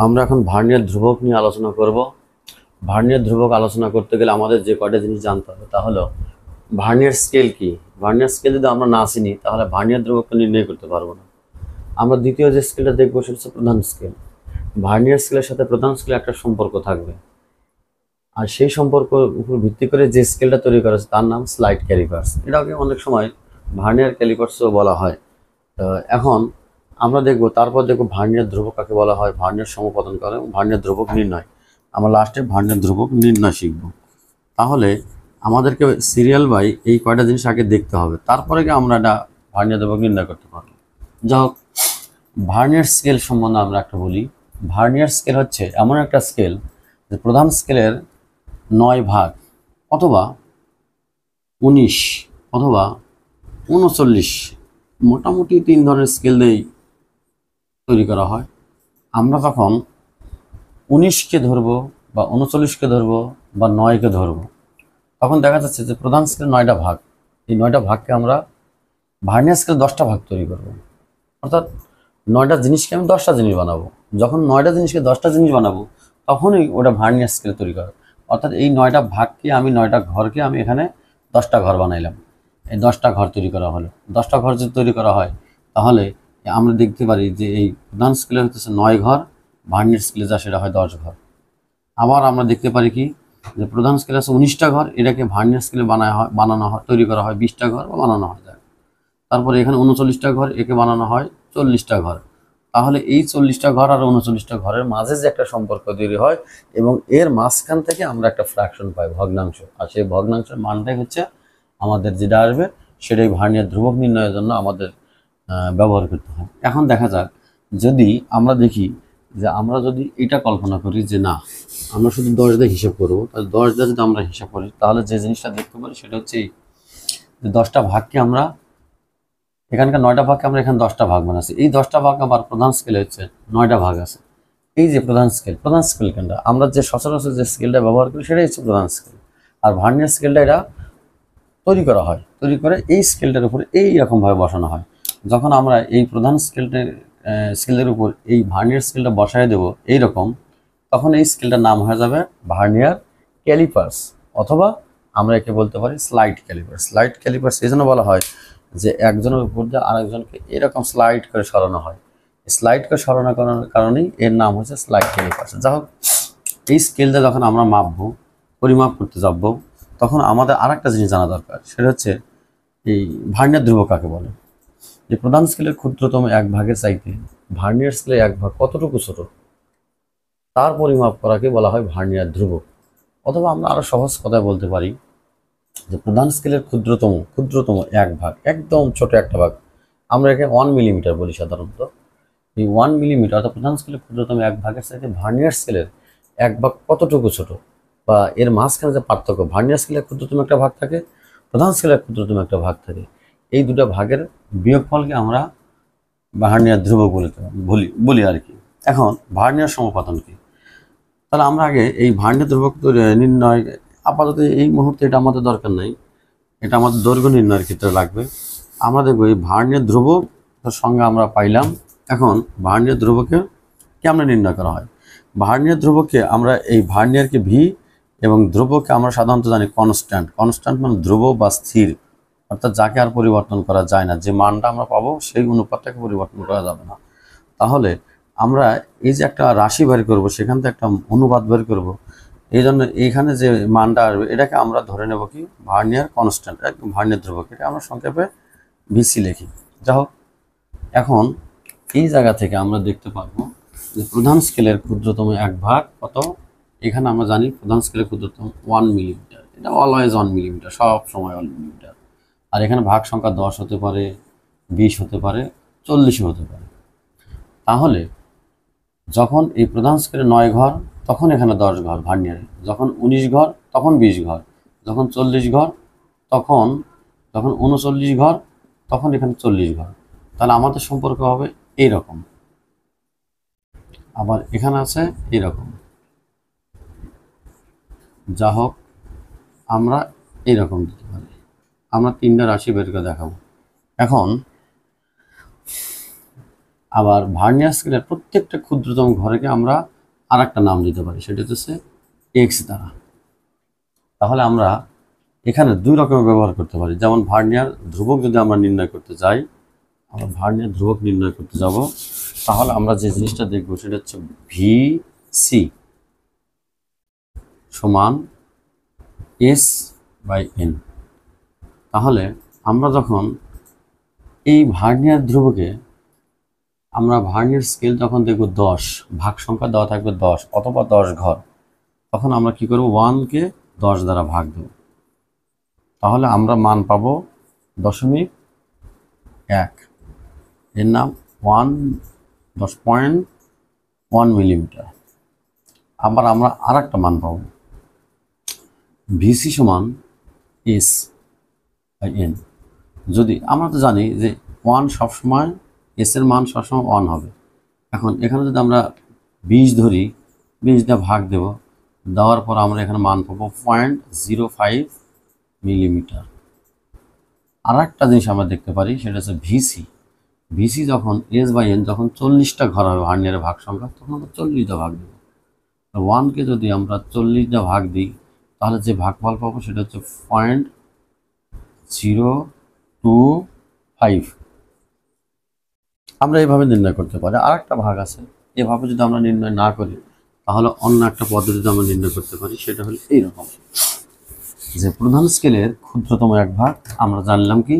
আমরা এখন ভার্নিয়ার ধ্রুবক নিয়ে আলোচনা করব। ভার্নিয়ার ধ্রুবক আলোচনা করতে গেলে আমাদের যে কয়টা জিনিস জানতে হবে তা হলো ভার্নিয়ার স্কেল কি। ভার্নিয়ার স্কেল যদি আমরা না চিনি তাহলে ভার্নিয়ার ধ্রুবকটা নির্ণয় করতে পারবো না। আমরা দ্বিতীয় যে স্কেলটা দেখবো সেটা হচ্ছে প্রধান স্কেল। ভার্নিয়ার স্কেলের সাথে প্রধান স্কেলের একটা সম্পর্ক থাকবে, আর সেই সম্পর্ক উপর ভিত্তি করে যে স্কেলটা তৈরি করা হচ্ছে তার নাম স্লাইড ক্যালিপার্স। এটাকে অনেক সময় ভার্নিয়ার ক্যালিপার্সও বলা হয়। তো এখন আমরা দেখব, তারপর দেখব ভার্নিয়ার ধ্রুবক কাকে বলা হয়, ভার্নিয়ার সমপতন করে এবং ভার্নিয়ার ধ্রুবক নির্ণয়। আমরা লাস্টে ভার্নিয়ার ধ্রুবক নির্ণয় শিখব। তাহলে আমাদেরকে সিরিয়াল বাই এই কয়টা জিনিস আগে দেখতে হবে, তারপরে কি আমরা এটা ভার্নিয়ার ধ্রুবক নির্ণয় করতে পারবো। যা হোক, ভার্নিয়ার স্কেল সম্বন্ধে আমরা একটা বলি। ভার্নিয়ার স্কেল হচ্ছে এমন একটা স্কেল যে প্রধান স্কেলের 9 ভাগ অথবা 19 অথবা 39, মোটামুটি 3 ধরনের স্কেল দিয়েই তৈরি করা হয়। আমরা তখন 19কে ধরবো বা 39কে ধরবো বা 9কে ধরবো, তখন দেখা যাচ্ছে যে প্রধান স্কেলের 9টা ভাগ, এই 9টা ভাগকে আমরা ভার্নিয়ার স্কেলে 10টা ভাগ তৈরি করবো। অর্থাৎ 9টা জিনিসকে আমি 10টা জিনিস বানাবো। যখন 9টা জিনিসকে 10টা জিনিস বানাবো তখনই ওটা ভার্নিয়ার স্কেলে তৈরি করা। অর্থাৎ এই 9টা ভাগকে আমি 9টা ঘরকে আমি এখানে 10টা ঘর বানাইলাম। এই 10টা ঘর তৈরি করা হলো। 10টা ঘর যদি তৈরি করা হয় তাহলে আমরা দেখতে পারি যে এই প্রধান স্কেলে হচ্ছে 9 ঘর, ভার্নিয়ার স্কেলে যা সেটা হয় 10 ঘর। আবার আমরা দেখতে পারি কি যে প্রধান স্কেলে আছে 19টা ঘর, এটাকে ভার্নিয়ার স্কেলে বানানো হয়, তৈরি করা হয় 20টা ঘর বা বানানো হয়। তারপরে এখানে 39টা ঘর, একে বানানো হয় 40টা ঘর। তাহলে এই 40টা ঘর আর 39টা ঘরের মাঝে যে একটা সম্পর্ক তৈরি হয় এবং এর মাঝখান থেকে আমরা একটা ফ্র্যাকশন পাই, ভগ্নাংশ। আর সেই ভগ্নাংশের মানটাই হচ্ছে আমাদের যেটা আসবে সেটাই ভার্নিয়ার ধ্রুবক নির্ণয়ের জন্য আমাদের ব্যবহার করতে হয়। এখন দেখা যাক, যদি আমরা দেখি যে আমরা যদি এটা কল্পনা করি যে না, আমরা শুধু 10 দিয়ে হিসাব করবো, তাহলে 10 দিয়ে যদি আমরা হিসাব করি তাহলে যে জিনিসটা দেখতে পারি সেটা হচ্ছে এই যে 10টা ভাগকে আমরা এখানকার 9টা ভাগকে আমরা এখানে 10টা ভাগ বানাচ্ছি। এই 10টা ভাগ আবার প্রধান স্কেলে হচ্ছে 9টা ভাগ আছে। এই যে প্রধান স্কেল কেনটা আমরা যে সচরাচর যে স্কেলটা ব্যবহার করি সেটাই হচ্ছে প্রধান স্কেল। আর ভার্নিয়ার স্কেলটা এটা তৈরি করা হয়, তৈরি করে এই স্কেলটার উপরে এই রকমভাবে বসানো হয়। যখন আমরা এই প্রধান স্কেলের উপর এই ভার্নিয়ার স্কেলটা বসায় দেবো এইরকম, তখন এই স্কেলটার নাম হয়ে যাবে ভার্নিয়ার ক্যালিপার্স, অথবা আমরা একে বলতে পারি স্লাইড ক্যালিপার্স। স্লাইড ক্যালিপার্স এই জন্য বলা হয় যে একজনের উপর দিয়ে আরেকজনকে এরকম স্লাইড করে সরানো হয়। স্লাইড করে সরানো করার কারণেই এর নাম হচ্ছে স্লাইড ক্যালিপার্স। যা হোক, এই স্কেলটা যখন আমরা মাপবো, পরিমাপ করতে যাব, তখন আমাদের আরেকটা জিনিস জানা দরকার, সেটা হচ্ছে এই ভার্নিয়ার ধ্রুবক কাকে বলে। যে প্রধান স্কেলের ক্ষুদ্রতম এক ভাগের চাইতে ভার্নিয়ার স্কেলের এক ভাগ কতটুকু ছোট তার পরিমাপ করাকে বলা হয় ভার্নিয়ার ধ্রুবক। অথবা আমরা আরো সহজ কথায় বলতে পারি যে প্রধান স্কেলের ক্ষুদ্রতম এক ভাগ, একদম ছোট একটা ভাগ, আমরা একে 1 মিলিমিটার বলি সাধারণত। এই 1 মিলিমিটার অর্থাৎ প্রধান স্কেলের ক্ষুদ্রতম এক ভাগের চাইতে ভার্নিয়ার স্কেলের এক ভাগ কতটুকু ছোট, বা এর মাঝখানে যে পার্থক্য, ভার্নিয়ার স্কেলের ক্ষুদ্রতম একটা ভাগ থাকে, প্রধান স্কেলের ক্ষুদ্রতম একটা ভাগ থাকে, এই দুটো ভাগের বিয়োগফলকে আমরা ভার্নিয়ার ধ্রুবক বলি আর কি। এখন ভার্নিয়ার সমপাতন কি, তাহলে আমরা আগে এই ভার্নিয়ার ধ্রুবক নির্ণয়, আপাতত এই মুহূর্তে এটা আমাদের দরকার নাই, এটা আমাদের দৈর্ঘ্য নির্ণয়ের ক্ষেত্রে লাগবে। আমরা দেখবো এই ভার্নিয়ার ধ্রুবক সঙ্গে আমরা পাইলাম। এখন ভার্নিয়ার ধ্রুবকে কেমন নির্ণয় করা হয়। ভার্নিয়ার ধ্রুবককে আমরা এই ভার্নিয়ারকে ভি এবং ধ্রুবককে আমরা সাধারণত জানি কনস্ট্যান্ট মানে ধ্রুব বা স্থির, অর্থাৎ যাকে আর পরিবর্তন করা যায় না, যে মানটা আমরা পাবো সেই অনুপাতটাকে পরিবর্তন করা যাবে না। তাহলে আমরা এই যে একটা রাশি বের করব, সেখান থেকে একটা অনুপাত বের করব, এই জন্য এইখানে যে মানটা আসবে এটাকে আমরা ধরে নেব কি ভার্নিয়ার কনস্ট্যান্ট, একদম ভার্নিয়ার ধ্রুবক, এটা আমরা সংক্ষেপে ভিসি লিখি। যা হোক, এখন এই জায়গা থেকে আমরা দেখতে পারবো যে প্রধান স্কেলের ক্ষুদ্রতম এক ভাগ কত। এখানে আমরা জানি প্রধান স্কেলের ক্ষুদ্রতম 1 মিলিমিটার, এটা অলওয়েজ 1 মিলিমিটার, সব সময় 1 মিলিমিটার। আর এখানে ভাগ সংখ্যা 10 হতে পারে, 20 হতে পারে, 40 হতে পারে। তাহলে যখন এই প্রধান স্কেলে 9 ঘর তখন এখানে 10 ঘর ভার্নিয়ারে, যখন 19 ঘর তখন 20 ঘর, যখন 40 ঘর তখন, যখন 39 ঘর তখন এখানে 40 ঘর। তাহলে আমাদের সম্পর্ক হবে এইরকম, আবার এখানে আছে এইরকম। যা হোক, আমরা এইরকম দিতে পারি। আমরা 3টা রাশি বের করে দেখাবো। এখন আবার ভার্নিয়ার স্কেলের প্রত্যেকটা ক্ষুদ্রতম ঘরকে আমরা আর একটা নাম দিতে পারি, সেটা হচ্ছে এক্স দ্বারা। তাহলে আমরা এখানে দুই রকমের ব্যবহার করতে পারি। যেমন ভার্নিয়ার ধ্রুবক যদি আমরা নির্ণয় করতে যাই, আমরা ভার্নিয়ার ধ্রুবক নির্ণয় করতে যাব, তাহলে আমরা যে জিনিসটা দেখব সেটা হচ্ছে ভি সি সমান এস বাই এন। তাহলে আমরা যখন এই ভার্নিয়ার ধ্রুবকে আমরা ভার্নিয়ার স্কেল যখন দেখব 10, ভাগ সংখ্যা দেওয়া থাকবে 10 অথবা 10 ঘর, তখন আমরা কি করব, 1কে 10 দ্বারা ভাগ দেব। তাহলে আমরা মান পাবো 0.1, এর নাম 10.1 মিলিমিটার। আবার আমরা আর একটা মান পাবো, ভিসি সমান এস বাই এন। যদি আমরা তো জানি যে 1 সবসময়, এস এর মান সবসময় 1 হবে। এখন এখানে যদি আমরা 20 ধরি, 20 দিয়ে ভাগ দেব, দেওয়ার পর আমরা এখানে মান পাবো 0.05 মিলিমিটার। আর একটা জিনিস আমরা দেখতে পারি, সেটা হচ্ছে ভিসি। ভিসি যখন এস বাই এন যখন 40টা ঘর হবে ভার্নিয়ারের ভাগ সংখ্যা, তখন আমরা 40 দিয়ে ভাগ দেব। 1কে যদি আমরা 40 দিয়ে ভাগ দিই, তাহলে যে ভাগফল পাবো সেটা হচ্ছে 0.025। আমরা এইভাবে নির্ণয় করতে পারি। আর একটা ভাগ আছে, এভাবে যদি আমরা নির্ণয় না করি, তাহলে অন্য একটা পদ্ধতিতে আমরা নির্ণয় করতে পারি। সেটা হলো এইরকম, যে প্রধান স্কেলের ক্ষুদ্রতম এক ভাগ আমরা জানলাম কি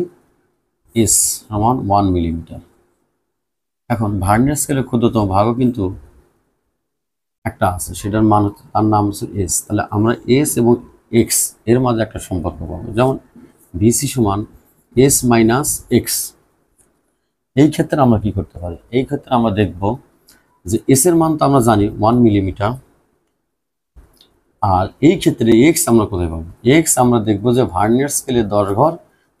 এস সমান 1 মিলিমিটার। এখন ভার্নিয়ার স্কেলের ক্ষুদ্রতম ভাগও কিন্তু একটা আছে, সেটার মান তার নাম হচ্ছে এস। তাহলে আমরা এস এবং এক্স এর মাঝে একটা সম্পর্ক পাবো, যেমন ভিসি সমান এস মাইনাস এক্স। এই ক্ষেত্রে আমরা কি করতে পারি, এই ক্ষেত্রে আমরা দেখব যে এস এর মান তো আমরা জানি 1 মিলিমিটার, আর এই ক্ষেত্রে এক্স আমরা কোথায় পাবো, এক্স আমরা দেখবো যে ভার্নিয়ার স্কেলের 10 ঘর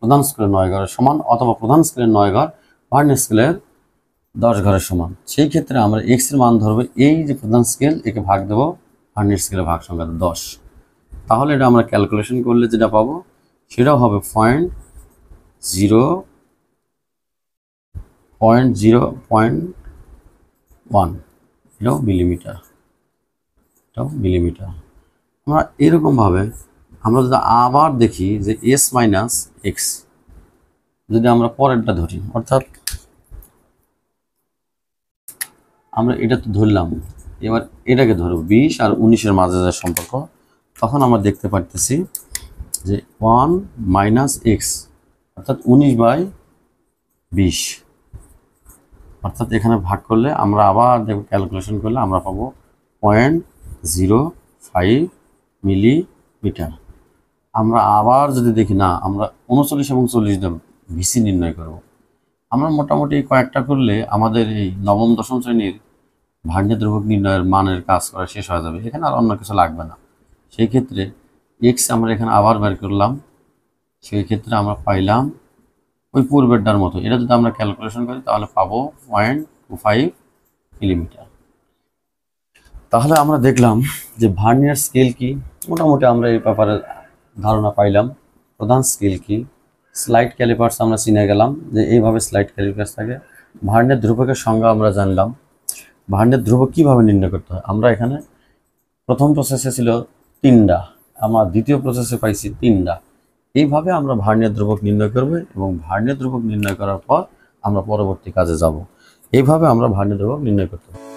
প্রধান স্কেলের 9 ঘরের সমান, অথবা প্রধান স্কেলের 9 ঘর ভার্নিয়ার স্কেলের 10 ঘরের সমান। সেই ক্ষেত্রে আমরা এক্স এর মান ধরবো, এই যে প্রধান স্কেল একে ভাগ দেবো ভার্নিয়ার স্কেলের ভাগ সংখ্যা 10। তাহলে এটা আমরা ক্যালকুলেশন করলে যেটা পাবো সেটাও হবে 0.1, এটাও মিলিমিটার, এটাও মিলিমিটার। আমরা এরকমভাবে আমরা যদি আবার দেখি যে এস মাইনাস এক্স, যদি আমরা পরেরটা ধরি, অর্থাৎ আমরা এটা তো ধরলাম, এবার এটাকে ধরব 20 আর 19-এর মাঝে যে সম্পর্ক, তখন আমরা দেখতে পারতেছি যে 1 মাইনাস এক্স অর্থাৎ 19/20, অর্থাৎ এখানে ভাগ করলে আমরা আবার দেখব ক্যালকুলেশন করলে আমরা পাবো 0.05 মিলিমিটার। আমরা আবার যদি দেখি না, আমরা 39 এবং 40 দিয়ে ভিসি নির্ণয় করব। আমরা মোটামুটি কয়েকটা করলে আমাদের এই নবম দশম শ্রেণীর ভার্নিয়ার ধ্রুবক নির্ণয়ের মানের কাজ করা শেষ হয়ে যাবে, এখানে আর অন্য কিছু লাগবে না। সেই ক্ষেত্রে এক্স আমরা এখানে আবার বের করলাম, সেই ক্ষেত্রে আমরা পাইলাম ওই পূর্বেরটার মতো। এটা যদি আমরা ক্যালকুলেশন করি তাহলে পাবো 0.25 মিলিমিটার। তাহলে আমরা দেখলাম যে ভার্নিয়ার স্কেল কি, মোটামুটি আমরা এই ব্যাপারে ধারণা পাইলাম। প্রধান স্কেল কি, স্লাইড ক্যালিপার্স আমরা চিনে গেলাম যে এইভাবে স্লাইড ক্যালিপার্স থাকে। ভার্নিয়ার ধ্রুবকের সংজ্ঞা আমরা জানলাম। ভার্নিয়ার ধ্রুবক কীভাবে নির্ণয় করতে হয়, আমরা এখানে প্রথম প্রসেসে ছিল 3টা, আমরা দ্বিতীয় প্রসেসে পাইছি 3টা। এইভাবে আমরা ভার্নিয়ার ধ্রুবক নির্ণয় করব এবং ভার্নিয়ার ধ্রুবক নির্ণয় করার পর আমরা পরবর্তী কাজে যাব। এইভাবে আমরা ভার্নিয়ার ধ্রুবক নির্ণয় করতে পারি।